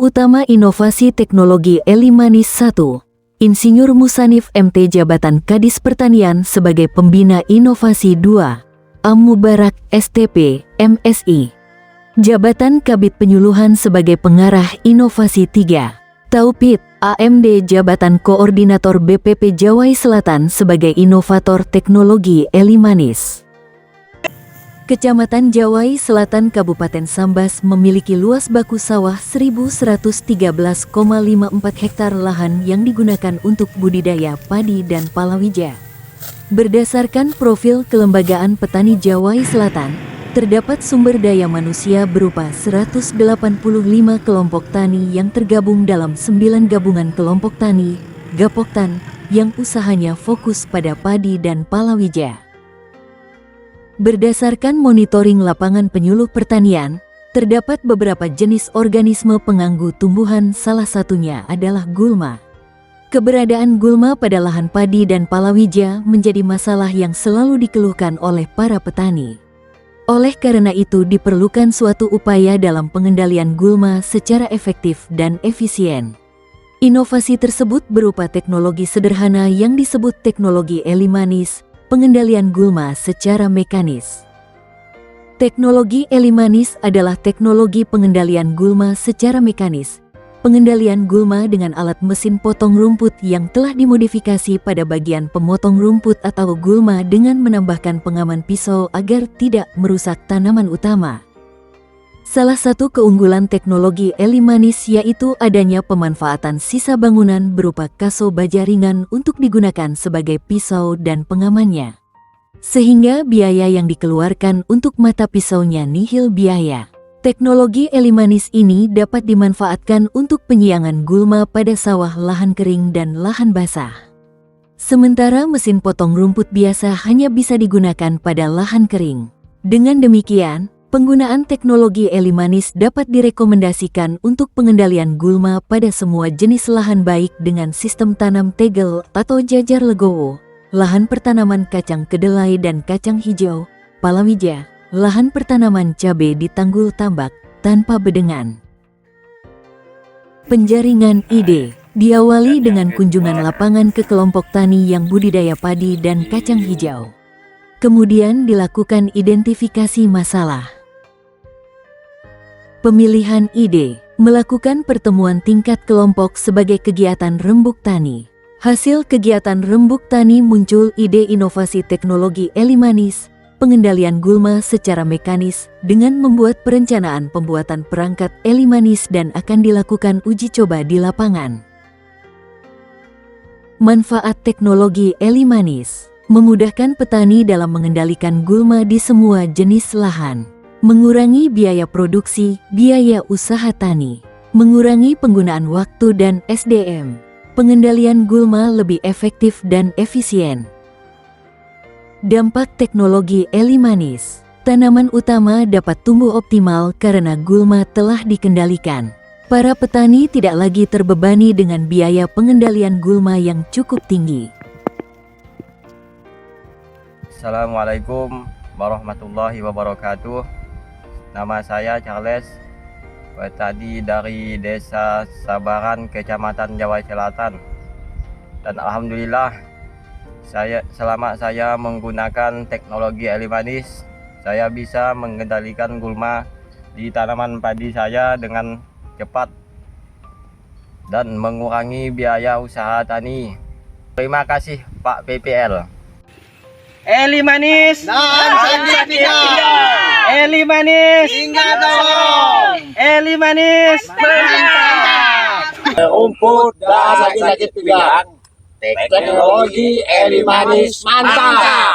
Utama Inovasi Teknologi Eli Manis 1. Insinyur Musanif MT Jabatan Kadis Pertanian sebagai Pembina Inovasi 2. Am Mubarak STP, MSI. Jabatan Kabid Penyuluhan sebagai Pengarah Inovasi 3. Taupit AMD Jabatan Koordinator BPP Jawai Selatan sebagai Inovator Teknologi Eli Manis. Kecamatan Jawai Selatan Kabupaten Sambas memiliki luas baku sawah 1.113,54 hektar lahan yang digunakan untuk budidaya padi dan palawija. Berdasarkan profil Kelembagaan Petani Jawai Selatan, terdapat sumber daya manusia berupa 185 kelompok tani yang tergabung dalam 9 gabungan kelompok tani, Gapoktan, yang usahanya fokus pada padi dan palawija. Berdasarkan monitoring lapangan penyuluh pertanian, terdapat beberapa jenis organisme pengganggu tumbuhan, salah satunya adalah gulma. Keberadaan gulma pada lahan padi dan palawija menjadi masalah yang selalu dikeluhkan oleh para petani. Oleh karena itu diperlukan suatu upaya dalam pengendalian gulma secara efektif dan efisien. Inovasi tersebut berupa teknologi sederhana yang disebut teknologi Eli Manis, pengendalian gulma secara mekanis. Teknologi Eli Manis adalah teknologi pengendalian gulma secara mekanis. Pengendalian gulma dengan alat mesin potong rumput yang telah dimodifikasi pada bagian pemotong rumput atau gulma dengan menambahkan pengaman pisau agar tidak merusak tanaman utama. Salah satu keunggulan teknologi Eli Manis yaitu adanya pemanfaatan sisa bangunan berupa kaso baja ringan untuk digunakan sebagai pisau dan pengamannya. Sehingga biaya yang dikeluarkan untuk mata pisaunya nihil biaya. Teknologi Eli Manis ini dapat dimanfaatkan untuk penyiangan gulma pada sawah lahan kering dan lahan basah. Sementara mesin potong rumput biasa hanya bisa digunakan pada lahan kering. Dengan demikian, penggunaan teknologi Eli Manis dapat direkomendasikan untuk pengendalian gulma pada semua jenis lahan baik dengan sistem tanam tegel atau jajar legowo, lahan pertanaman kacang kedelai dan kacang hijau, palawija, lahan pertanaman cabai di tanggul tambak, tanpa bedengan. Penjaringan ide diawali dengan kunjungan lapangan ke kelompok tani yang budidaya padi dan kacang hijau. Kemudian dilakukan identifikasi masalah. Pemilihan ide, melakukan pertemuan tingkat kelompok sebagai kegiatan rembuk tani. Hasil kegiatan rembuk tani muncul ide inovasi teknologi Eli Manis, pengendalian gulma secara mekanis dengan membuat perencanaan pembuatan perangkat Eli Manis dan akan dilakukan uji coba di lapangan. Manfaat teknologi Eli Manis, memudahkan petani dalam mengendalikan gulma di semua jenis lahan. Mengurangi biaya produksi, biaya usaha tani, mengurangi penggunaan waktu dan SDM, pengendalian gulma lebih efektif dan efisien. Dampak teknologi Eli Manis, tanaman utama dapat tumbuh optimal karena gulma telah dikendalikan. Para petani tidak lagi terbebani dengan biaya pengendalian gulma yang cukup tinggi. Assalamualaikum warahmatullahi wabarakatuh. Nama saya Charles, petani dari Desa Sabaran, Kecamatan Jawai Selatan. Dan alhamdulillah, selama saya menggunakan teknologi Eli Manis, saya bisa mengendalikan gulma di tanaman padi saya dengan cepat dan mengurangi biaya usaha tani. Terima kasih Pak PPL. Eli Manis dan Eli Manis ingat dong. Eli Manis Rumput dan sakit-sakit pinggang. Teknologi Eli Manis mantap.